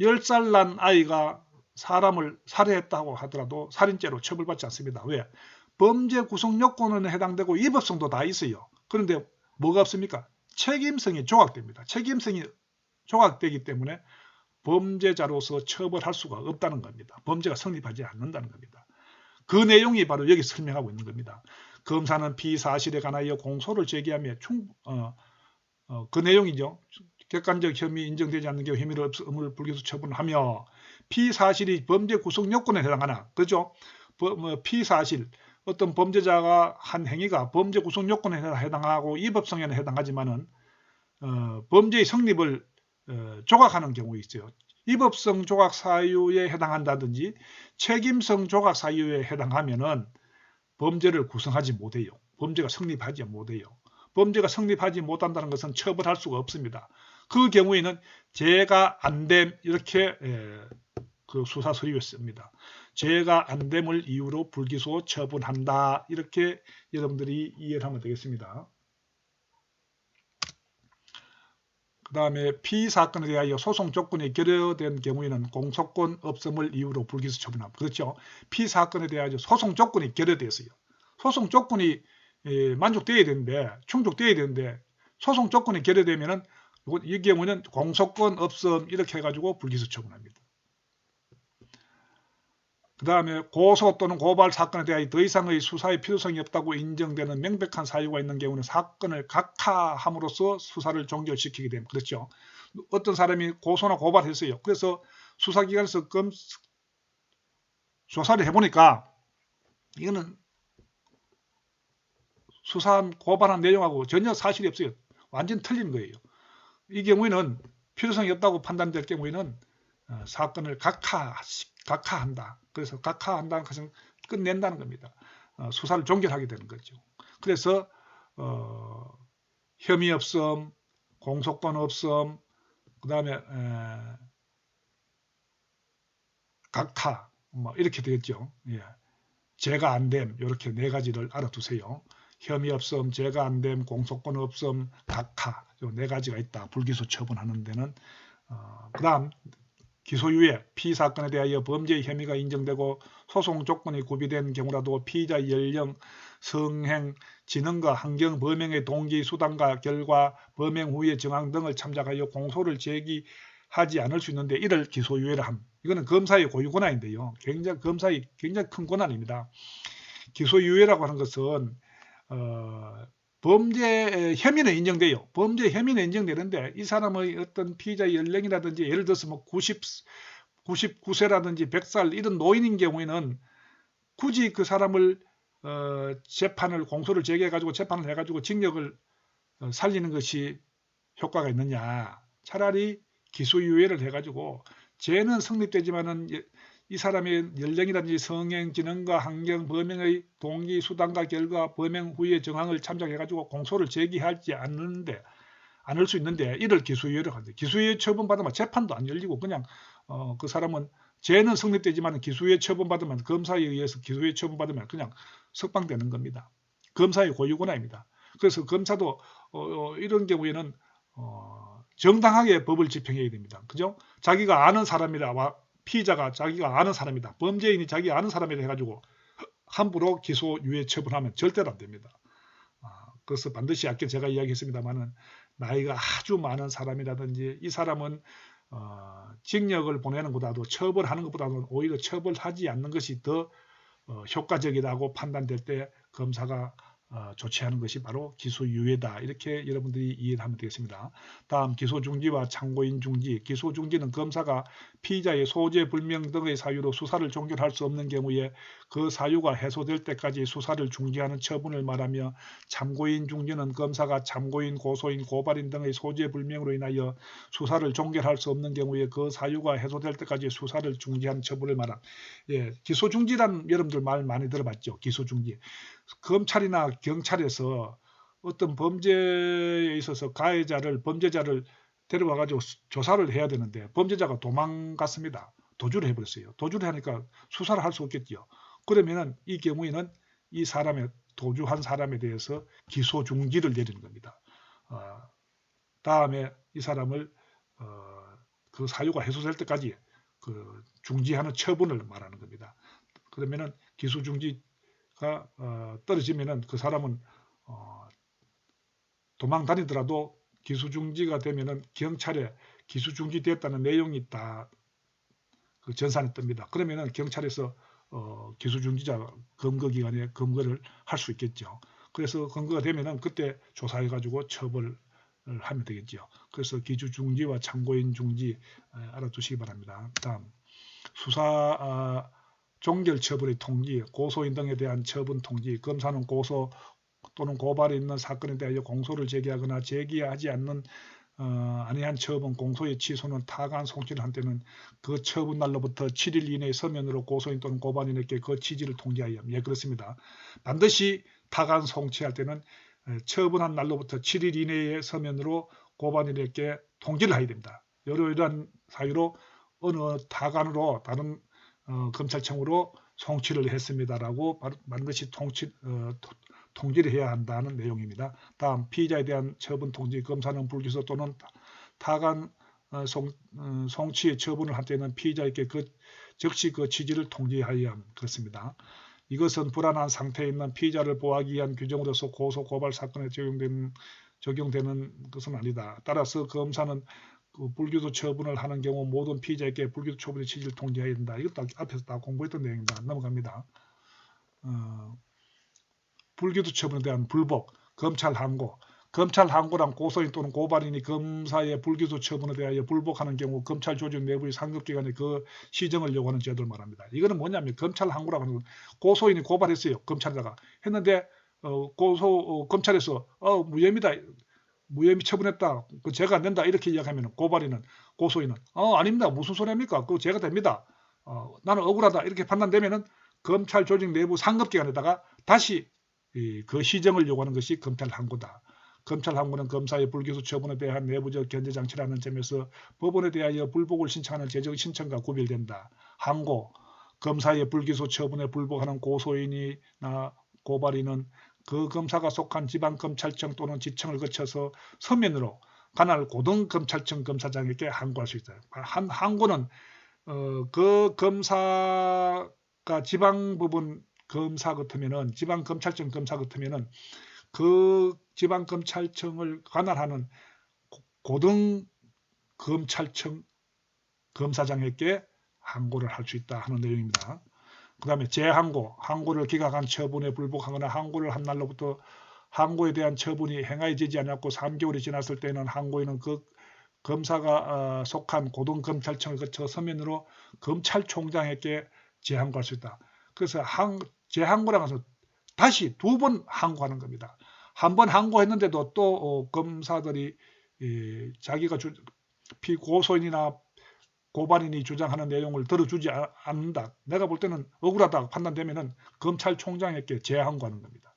10살 난 아이가 사람을 살해했다고 하더라도 살인죄로 처벌받지 않습니다. 왜? 범죄 구성 요건은 해당되고 위법성도 다 있어요. 그런데 뭐가 없습니까? 책임성이 조각됩니다. 책임성이 조각되기 때문에 범죄자로서 처벌할 수가 없다는 겁니다. 범죄가 성립하지 않는다는 겁니다. 그 내용이 바로 여기 설명하고 있는 겁니다. 검사는 피사실에 관하여 공소를 제기하며 그 내용이죠. 객관적 혐의 인정되지 않는 경우 혐의를 의무를 불기소 처분하며 피사실이 범죄 구성 요건에 해당하나, 그렇죠? 피사실, 어떤 범죄자가 한 행위가 범죄 구성 요건에 해당하고 위법성에는 해당하지만은 범죄의 성립을 조각하는 경우 있어요. 위법성 조각 사유에 해당한다든지 책임성 조각 사유에 해당하면은 범죄를 구성하지 못해요. 범죄가 성립하지 못해요. 범죄가 성립하지 못한다는 것은 처벌할 수가 없습니다. 그 경우에는 죄가 안됨, 이렇게 그 수사 서류에 씁니다. 죄가 안됨을 이유로 불기소 처분한다, 이렇게 여러분들이 이해를 하면 되겠습니다. 그 다음에 피사건에 대하여 소송 조건이 결여된 경우에는 공소권 없음을 이유로 불기소 처분합니다. 그렇죠? 피사건에 대하여 소송 조건이 결여되었어요. 소송 조건이 만족되어야 되는데, 충족되어야 되는데 소송 조건이 결여되면은 이 경우는 공소권 없음 이렇게 해가지고 불기소 처분합니다. 그 다음에 고소 또는 고발 사건에 대하여 더 이상의 수사의 필요성이 없다고 인정되는 명백한 사유가 있는 경우는 사건을 각하함으로써 수사를 종결시키게 됩니다. 그렇죠? 어떤 사람이 고소나 고발했어요. 그래서 수사기관에서 조사를 해보니까 이거는 수사한 고발한 내용하고 전혀 사실이 없어요. 완전 틀린 거예요. 이 경우에는 필요성이 없다고 판단될 경우에는 사건을 각하한다. 그래서 각하한다는 것은 끝낸다는 겁니다. 수사를 종결하게 되는 거죠. 그래서 혐의 없음, 공소권 없음, 그 다음에 각하, 뭐 이렇게 되겠죠. 예. 죄가 안됨, 이렇게 네 가지를 알아두세요. 혐의 없음, 죄가 안됨, 공소권 없음, 각하, 이 네 가지가 있다. 불기소 처분하는 데는. 그 다음 기소유예, 피사건에 대하여 범죄의 혐의가 인정되고 소송 조건이 구비된 경우라도 피의자 연령, 성행, 지능과 환경, 범행의 동기, 수단과 결과, 범행 후의 정황 등을 참작하여 공소를 제기하지 않을 수 있는데 이를 기소유예라 함. 이거는 검사의 고유 권한인데요. 검사의 굉장히 큰 권한입니다. 기소유예라고 하는 것은 범죄 혐의는 인정돼요. 범죄 혐의는 인정되는데 이 사람의 어떤 피의자 연령이라든지 예를 들어서 뭐 99세라든지 100살 이런 노인인 경우에는 굳이 그 사람을 재판을 공소를 제기해가지고 재판을 해가지고 징역을 살리는 것이 효과가 있느냐. 차라리 기소유예를 해가지고 죄는 성립되지만은 이 사람의 연령이라든지 성행, 지능과 환경, 범행의 동기, 수단과 결과, 범행 후의 정황을 참작해가지고 공소를 제기하지 않을 수 있는데 이를 기소유예라고 합니다. 기소유예 처분받으면 재판도 안 열리고 그냥 그 사람은 죄는 성립되지만 기소유예 처분받으면 검사에 의해서 기소유예 처분받으면 그냥 석방되는 겁니다. 검사의 고유 권한입니다. 그래서 검사도 이런 경우에는 정당하게 법을 집행해야 됩니다. 그죠? 자기가 아는 사람이라 피의자가 자기가 아는 사람이다. 범죄인이 자기가 아는 사람이라 해가지고 함부로 기소유예 처분하면 절대로 안 됩니다. 그래서 반드시 아까 제가 이야기했습니다만은 나이가 아주 많은 사람이라든지 이 사람은 징역을 보내는 것보다도 처벌하는 것보다도 오히려 처벌하지 않는 것이 더 효과적이라고 판단될 때 검사가 조치하는 것이 바로 기소유예다. 이렇게 여러분들이 이해를 하면 되겠습니다. 다음 기소중지와 참고인 중지. 기소중지는 검사가 피의자의 소재 불명 등의 사유로 수사를 종결할 수 없는 경우에 그 사유가 해소될 때까지 수사를 중지하는 처분을 말하며, 참고인 중지는 검사가 참고인, 고소인, 고발인 등의 소재 불명으로 인하여 수사를 종결할 수 없는 경우에 그 사유가 해소될 때까지 수사를 중지하는 처분을 말합니다. 예, 기소중지란 여러분들 말 많이 들어봤죠. 기소중지. 검찰이나 경찰에서 어떤 범죄에 있어서 범죄자를 데려와 가지고 조사를 해야 되는데 범죄자가 도망갔습니다. 도주를 해버렸어요. 도주를 하니까 수사를 할 수 없겠죠. 그러면은 이 경우에는 이 사람의 도주한 사람에 대해서 기소 중지를 내리는 겁니다. 다음에 이 사람을 그 사유가 해소될 때까지 그 중지하는 처분을 말하는 겁니다. 그러면은 기소 중지가 떨어지면은 그 사람은 도망 다니더라도 기소 중지가 되면은 경찰에 기소 중지됐다는 내용이 다 그 전산에 뜹니다. 그러면은 경찰에서 기소 중지자 검거 기간에 검거를 할 수 있겠죠. 그래서 검거가 되면은 그때 조사해 가지고 처벌을 하면 되겠죠. 그래서 기소 중지와 참고인 중지 알아두시기 바랍니다. 다음 수사 종결 처분의 통지, 고소인 등에 대한 처분 통지. 검사는 고소 또는 고발이 있는 사건에 대하여 공소를 제기하거나 제기하지 않는 아니한 처분, 공소의 취소는 타간 송치를 한 때는 그 처분 날로부터 7일 이내에 서면으로 고소인 또는 고발인에게 그 취지를 통지하여. 예, 그렇습니다. 반드시 타간 송치할 때는 처분한 날로부터 7일 이내에 서면으로 고발인에게 통지를 해야 됩니다. 이러한 사유로 어느 타간으로 다른 검찰청으로 송치를 했습니다라고 반드시 통지를 해야 한다는 내용입니다. 다음 피의자에 대한 처분 통지. 검사는 불기소 또는 타간 송치의 처분을 할 때는 피의자에게 즉시 그 취지를 통지하여야 합니다. 그렇습니다. 이것은 불안한 상태에 있는 피의자를 보호하기 위한 규정으로서 고소 고발 사건에 적용되는 것은 아니다. 따라서 검사는 그 불기소 처분을 하는 경우 모든 피의자에게 불기소 처분의 취지를 통지해야 된다. 이것도 앞에서 다 공부했던 내용입니다. 넘어갑니다. 불기소 처분에 대한 불복, 검찰 항고. 검찰 항고란 고소인 또는 고발인이 검사의 불기소 처분에 대하여 불복하는 경우 검찰 조직 내부의 상급기관에 그 시정을 요구하는 제도를 말합니다. 이거는 뭐냐면 검찰 항고라고 하는 건 고소인이 고발했어요. 검찰에다가 했는데 검찰에서 무혐의다. 무혐의 처분했다. 그 죄가 안 된다. 이렇게 이야기하면 고발인은 고소인은 아닙니다. 무슨 소리입니까? 그 죄가 됩니다. 나는 억울하다. 이렇게 판단되면은 검찰 조직 내부 상급기관에다가 다시 그 시정을 요구하는 것이 검찰 항고다. 검찰 항고는 검사의 불기소 처분에 대한 내부적 견제 장치라는 점에서 법원에 대하여 불복을 신청하는 재정 신청과 구별된다. 항고, 검사의 불기소 처분에 불복하는 고소인이나 고발인은 그 검사가 속한 지방검찰청 또는 지청을 거쳐서 서면으로 관할 고등검찰청 검사장에게 항고할 수 있다. 항고는 그 검사가 지방법원 검사 같으면은 지방검찰청 검사 같으면은 그 지방검찰청을 관할하는 고등검찰청 검사장에게 항고를 할 수 있다 하는 내용입니다. 그 다음에 재항고, 항고를 기각한 처분에 불복하거나 항고를 한 날로부터 항고에 대한 처분이 행하여지지 않았고 3개월이 지났을 때는 항고인은 그 검사가 속한 고등검찰청을 거쳐 서면으로 검찰총장에게 재항고할 수 있다. 그래서 재항고라고 해서 다시 2번 항고하는 겁니다. 한 번 항고했는데도 또 검사들이 자기가 피고소인이나 고발인이 주장하는 내용을 들어주지 않는다. 내가 볼 때는 억울하다고 판단되면은 검찰총장에게 재항고하는 겁니다.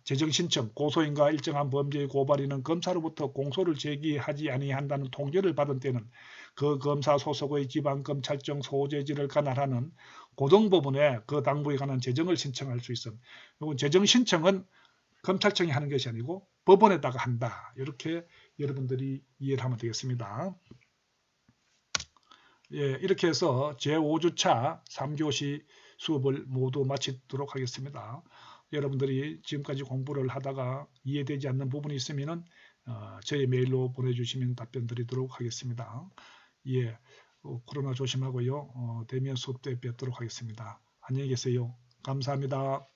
재정신청, 고소인과 일정한 범죄의 고발인은 검사로부터 공소를 제기하지 아니한다는 통지를 받은 때는 그 검사 소속의 지방검찰청 소재지를 관할하는 고등법원에 그 당부에 관한 재정을 신청할 수 있음. 이건 재정신청은 검찰청이 하는 것이 아니고 법원에다가 한다. 이렇게 여러분들이 이해를 하면 되겠습니다. 예, 이렇게 해서 제5주차 3교시 수업을 모두 마치도록 하겠습니다. 여러분들이 지금까지 공부를 하다가 이해되지 않는 부분이 있으면 저희 메일로 보내주시면 답변 드리도록 하겠습니다. 예, 코로나 조심하고요. 대면 수업 때 뵙도록 하겠습니다. 안녕히 계세요. 감사합니다.